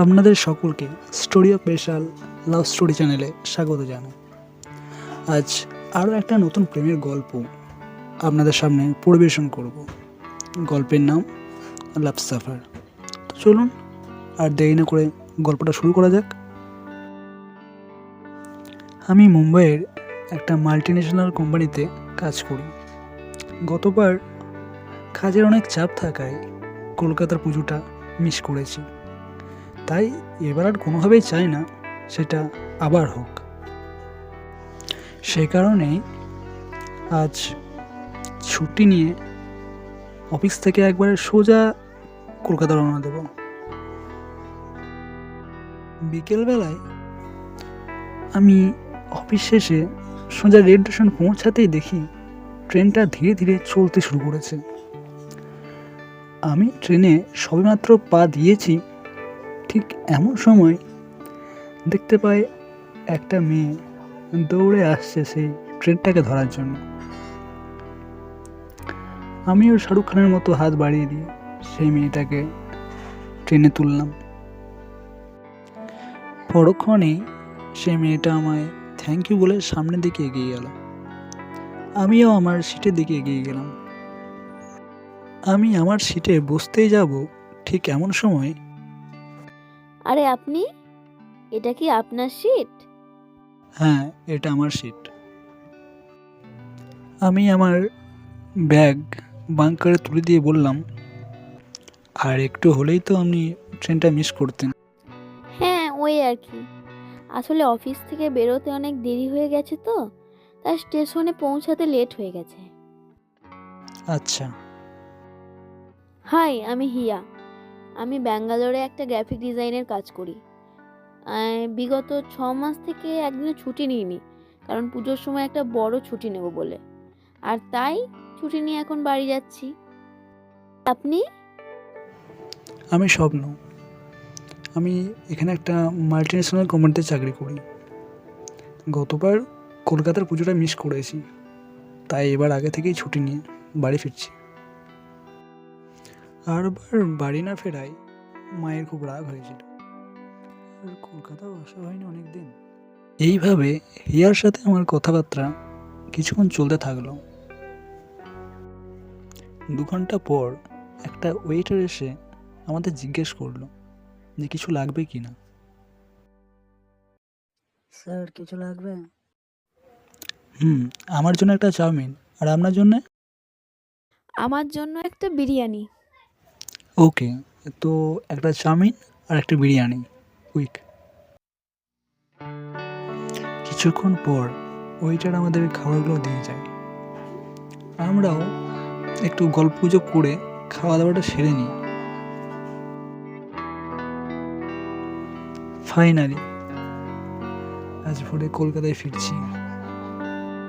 আপনাদের সকলকে story of special love story চ্যানেলে স্বাগত জানাই। আজ আরও একটা নতুন প্রেমের গল্প আপনাদের সামনে পরিবেশন করব। গল্পের নাম লাভ সাফার। তো চলুন আর দেরি না করে গল্পটা শুরু করা যাক। আমি মুম্বাইয়ের একটা মাল্টিন্যাশনাল কোম্পানিতে কাজ করি। গতবার কাজের অনেক চাপ থাকায় কলকাতার পুজোটা মিস করেছি, তাই এবার আর কোনোভাবেই চাই না সেটা আবার হোক। সে কারণেই আজ ছুটি নিয়ে অফিস থেকে একবারে সোজা কলকাতা রওনা দেব। বিকেলবেলায় আমি অফিস শেষে সোজা রেল স্টেশন পৌঁছাতেই দেখি ট্রেনটা ধীরে ধীরে চলতে শুরু করেছে। আমি ট্রেনে সবেমাত্র পা দিয়েছি, ঠিক এমন সময় দেখতে পাই একটা মেয়ে দৌড়ে আসছে সেই ট্রেনটাকে ধরার জন্য। আমিও শাহরুখ খানের মতো হাত বাড়িয়ে দিয়ে সেই মেয়েটাকে ট্রেনে তুললাম। পরক্ষণেই সেই মেয়েটা আমায় থ্যাংক ইউ বলে সামনের দিকে এগিয়ে গেল। আমিও আমার সিটের দিকে এগিয়ে গেলাম। আমি আমার সিটে বসতেই যাব, ঠিক এমন সময় আরে আপনি, এটা কি আপনার সিট? হ্যাঁ, এটা আমার সিট। আমি আমার ব্যাগ বাঙ্কারে তুলে দিয়ে বললাম, আর একটু হলেই তো আপনি ট্রেনটা মিস করতেন। হ্যাঁ, ওই আর কি। আসলে অফিস থেকে বেরোতে অনেক দেরি হয়ে গেছে তো, তাই স্টেশনে পৌঁছাতে লেট হয়ে গেছে। আচ্ছা, হাই, আমি হিয়া। আমি ব্যাঙ্গালোরে একটা গ্রাফিক ডিজাইনের কাজ করি। বিগত 6 মাস থেকে একদিনও ছুটি নিইনি, কারণ পুজোর সময় একটা বড় ছুটি নেব বলে। আর তাই ছুটি নিয়ে এখন বাড়ি যাচ্ছি। আপনি? আমি স্বপ্ন। আমি এখানে একটা মাল্টিন্যাশনাল কোম্পানিতে চাকরি করি। গতবার কলকাতার পুজোটা মিস করেছি, তাই এবার আগে থেকেই ছুটি নিয়ে বাড়ি ফিরছি। আরবার বাড়ি না ফেরায় মায়ের খুব রাগ হয়েছিল, আর কলকাতাও আসা হয়নি অনেক দিন। এইভাবে হিয়ার সাথে আমার কথাবার্তা কিছুক্ষণ চলতে থাকলো। 2 ঘন্টা পর একটা ওয়েটার এসে আমাদের জিজ্ঞেস করলো যে কিছু লাগবে কি না। স্যার কিছু লাগবে? আমার জন্য একটা চাউমিন, আর আপনার জন্য? আমার জন্য একটা বিরিয়ানি। ওকে, তো একটা চাউমিন আর একটা বিরিয়ানি, কুইক। কিছুক্ষণ পর ওইটার আমাদের খাবারগুলো দিয়ে যায়। আমরাও একটু গল্পগুজব করে খাওয়া দাওয়াটা সেরে নিই। ফাইনালি আজ ভোরে কলকাতায় ফিরছি।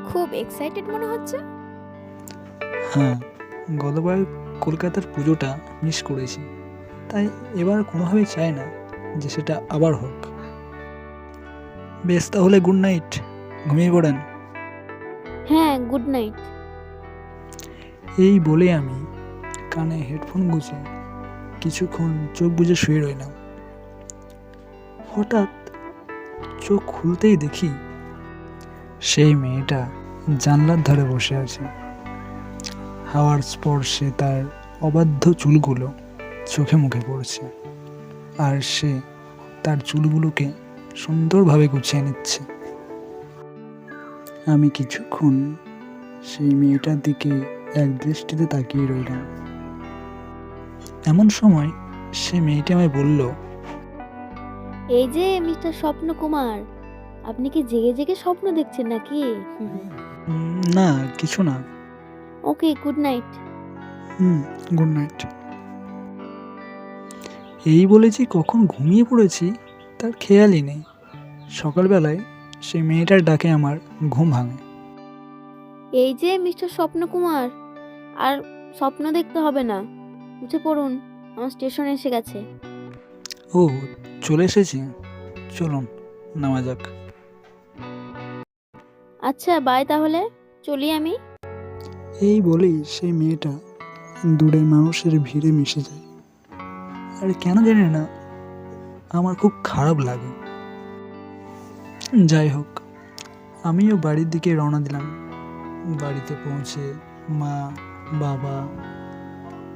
খুব এক্সাইটেড মনে হচ্ছে। হ্যাঁ, গতবার কলকাতার পুজোটা মিস করেছি, তাই এবার কোনোভাবেই চাই না যে সেটা আবার হোক। বেশ, তাহলে গুড নাইট, ঘুমিয়ে পড়েন। হ্যাঁ, গুড নাইট। এই বলে আমি কানে হেডফোন গুঁজে কিছুক্ষণ চোখ বুজে শুয়ে রইলাম। হঠাৎ চোখ খুলতেই দেখি সেই মেয়েটা জানলার ধারে বসে আছে। হাওয়ার স্পর্শে তার অবাধ্য চুলগুলো চোখে মুখে পড়ছে, আর সে তার চুলগুলোকে সুন্দরভাবে গুছিয়ে নিচ্ছে। আমি কিছুক্ষণ সেই মেয়েটার দিকে এক দৃষ্টিতে তাকিয়ে রইলাম। এমন সময় সে মেয়েটি আমায় বলল, এই যে মিস্টার স্বপ্ন কুমার, আপনি কি জেগে জেগে স্বপ্ন দেখছেন নাকি? না কিছু না। ওকে, গুড নাইট। Good night. এই বলে যে কখন ঘুমিয়ে পড়েছি তার খেয়ালই নেই। সকালবেলায় সেই মেয়েটার ডাকে আমার ঘুম ভাঙে। এই যে মিস্টার স্বপ্ন কুমার, আর স্বপ্ন দেখতে হবে না, উঠে পড়ুন, আমার স্টেশন এসে গেছে। ও, চলে এসেছি, চলুন নামা যাক। আচ্ছা, বাই তাহলে, চলি আমি। এই বলেই সেই মেয়েটা দূরে মানুষের ভিড়ে মিশে যায়। আর কেন জানি না আমার খুব খারাপ লাগে। যাই হোক, আমিও বাড়ির দিকে রওনা দিলাম। বাড়িতে পৌঁছে মা, বাবা,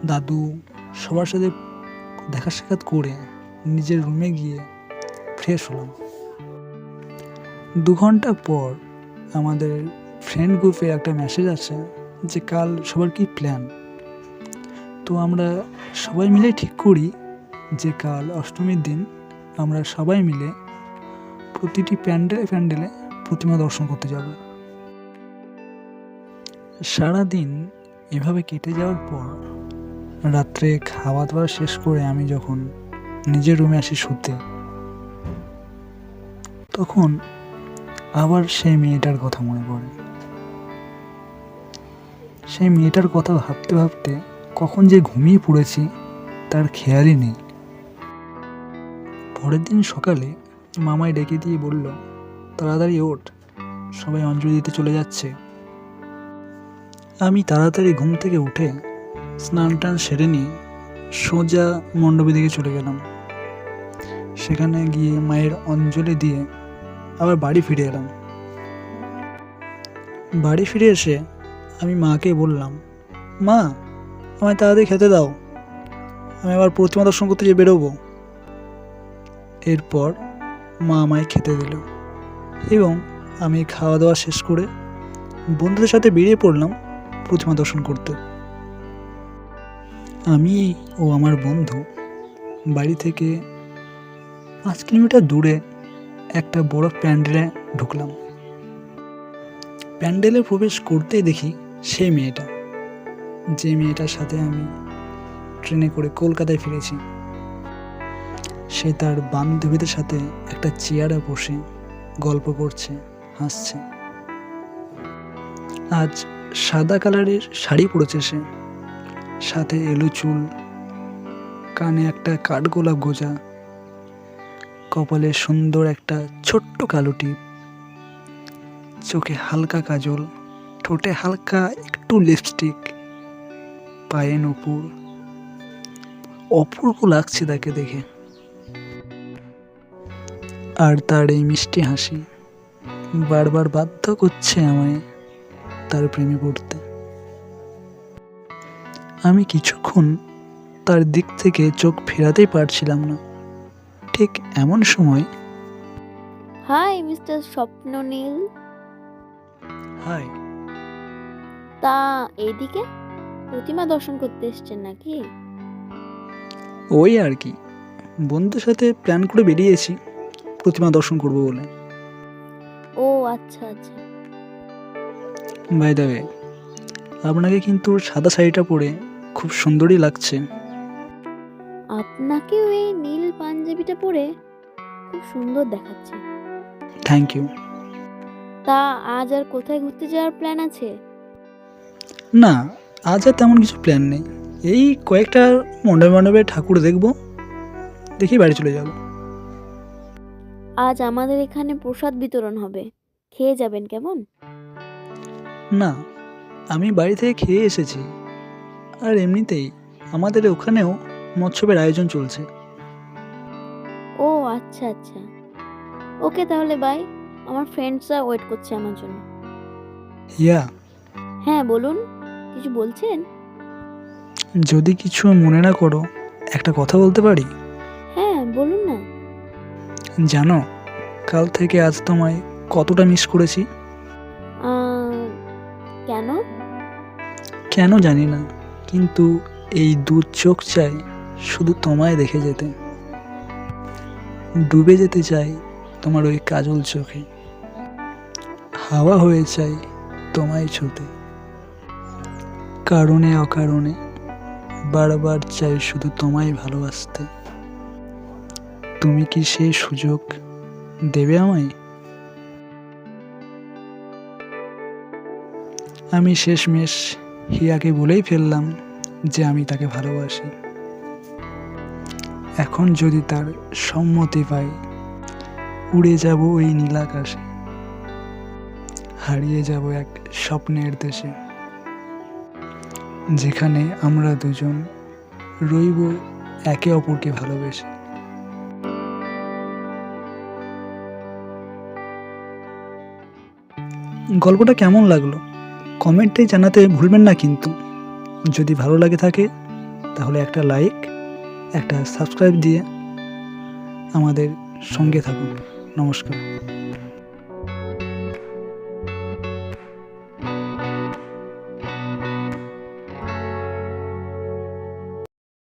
দাদু সবার সাথে দেখা সাক্ষাৎ করে নিজের রুমে গিয়ে ফ্রেশ হলাম। 2 ঘন্টা পর আমাদের ফ্রেন্ড গ্রুপে একটা মেসেজ আছে যে কাল সবার কি প্ল্যান। তো আমরা সবাই মিলে ঠিক করি যে কাল অষ্টমীর দিন আমরা সবাই মিলে প্রতিটি প্যান্ডেলে প্রতিমা দর্শন করতে যাব। সারাদিন এভাবে কেটে যাওয়ার পর রাত্রে খাওয়া দাওয়া শেষ করে আমি যখন নিজের রুমে আসি শুতে, তখন আবার সেই মেয়েটার কথা মনে পড়ে। সেই মেয়েটার কথা ভাবতে ভাবতে কখন যে ঘুমিয়ে পড়েছি তার খেয়ালই নেই। পরের দিন সকালে মামাই ডেকে দিয়ে বলল, তাড়াতাড়ি ওঠ, সবাই অঞ্জলি দিতে চলে যাচ্ছে। আমি তাড়াতাড়ি ঘুম থেকে উঠে স্নান টান সেরে নিয়ে সোজা মণ্ডপের দিকে চলে গেলাম। সেখানে গিয়ে মায়ের অঞ্জলি দিয়ে আবার বাড়ি ফিরে এলাম। বাড়ি ফিরে এসে আমি মাকে বললাম, মা, আমায় তাড়াতাড়ি খেতে দাও, আমি আবার প্রতিমা দর্শন করতে গিয়ে বেরোবো। এরপর মা আমায় খেতে দিল এবং আমি খাওয়া দাওয়া শেষ করে বন্ধুদের সাথে বেরিয়ে পড়লাম প্রতিমা দর্শন করতে। আমি ও আমার বন্ধু বাড়ি থেকে 5 কিলোমিটার দূরে একটা বড় প্যান্ডেলে ঢুকলাম। প্যান্ডেলে প্রবেশ করতেই দেখি সেই মেয়েটা, যে মেয়েটার সাথে আমি ট্রেনে করে কলকাতায় ফিরেছি। সে তার বান্ধবীদের সাথে একটা চেয়ারে বসে গল্প করছে, হাসছে। আজ সাদা কালারের শাড়ি পরেছে সে, সাথে এলো চুল, কানে একটা কাঠগোলাপ গোজা, কপালে সুন্দর একটা ছোট্ট কালো টিপ, চোখে হালকা কাজল, ঠোঁটে হালকা একটু লিপস্টিক, পায়ে নূপুর। অপূর্ব লাগছে তাকে দেখে। আর তার এই মিষ্টি হাসি বারবার বাধ্য করছে আমায় তার প্রেমে পড়তে। আমি কিছুক্ষণ তার দিক থেকে চোখ ফেরাতেই পারছিলাম না। ঠিক এমন সময়, হাই মিস্টার স্বপ্ননীল, হাই। তা এইদিকে প্রতিমা দর্শন করতে এসছেন নাকি? ওই আর কি, বন্ধুদের সাথে প্ল্যান করে বেরিয়েছি প্রতিমা দর্শন করব বলে। ও আচ্ছা আচ্ছা। বাই দ্য ওয়ে, আপনাকে কিন্তু সাদা শাড়িটা পরে খুব সুন্দরই লাগছে। আপনাকেও এই নীল পাঞ্জাবিটা পরে খুব সুন্দর দেখাচ্ছে। Thank you. তা আজ আর কোথায় ঘুরতে যাওয়ার প্ল্যান আছে? না, আজ আর তেমন কিছু প্ল্যান নেই। এই কয়েকটা মণ্ডপে ঠাকুর দেখব, দেখি বাড়ি চলে যাব। আজ আমাদের এখানে প্রসাদ বিতরণ হবে, খেয়ে যাবেন কেমন? না, আমি বাড়ি থেকে খেয়ে এসেছি। আর এমনিতেই আমাদের ওখানেও মৎসবের আয়োজন চলছে। ও আচ্ছা আচ্ছা, ওকে তাহলে বাই, আমার ফ্রেন্ডসরা ওয়েট করছে আমার জন্য। হিয়া, হ্যাঁ বলুন, কিছু বলছেন? যদি কিছু মনে না করো একটা কথা বলতে পারি? হ্যাঁ বলুন না। জানো, কাল থেকে আজ তোমায় কতটা মিস করেছি। কেন? কেন জানি না, কিন্তু এই 2 চোখ চাই শুধু তোমায় দেখে যেতে। ডুবে যেতে চাই তোমার ওই কাজল চোখে, হাওয়া হয়ে চাই তোমায় ছুতে। কারণে অকারণে বারবার চাই শুধু তোমায় ভালোবাসতে। তুমি কি সেই সুযোগ দেবে আমায়? আমি শেষমেশ হিয়াকে বলেই ফেললাম যে আমি তাকে ভালোবাসি। এখন যদি তার সম্মতি পাই, উড়ে যাব ওই নীলাকাশে, হারিয়ে যাব এক স্বপ্নের দেশে, যেখানে আমরা দুজন রইব একে অপরকে ভালোবেসে। গল্পটা কেমন লাগলো কমেন্টে জানাতে ভুলবেন না কিন্তু। যদি ভালো লাগে থাকে তাহলে একটা লাইক, একটা সাবস্ক্রাইব দিয়ে আমাদের সঙ্গে থাকুন। নমস্কার।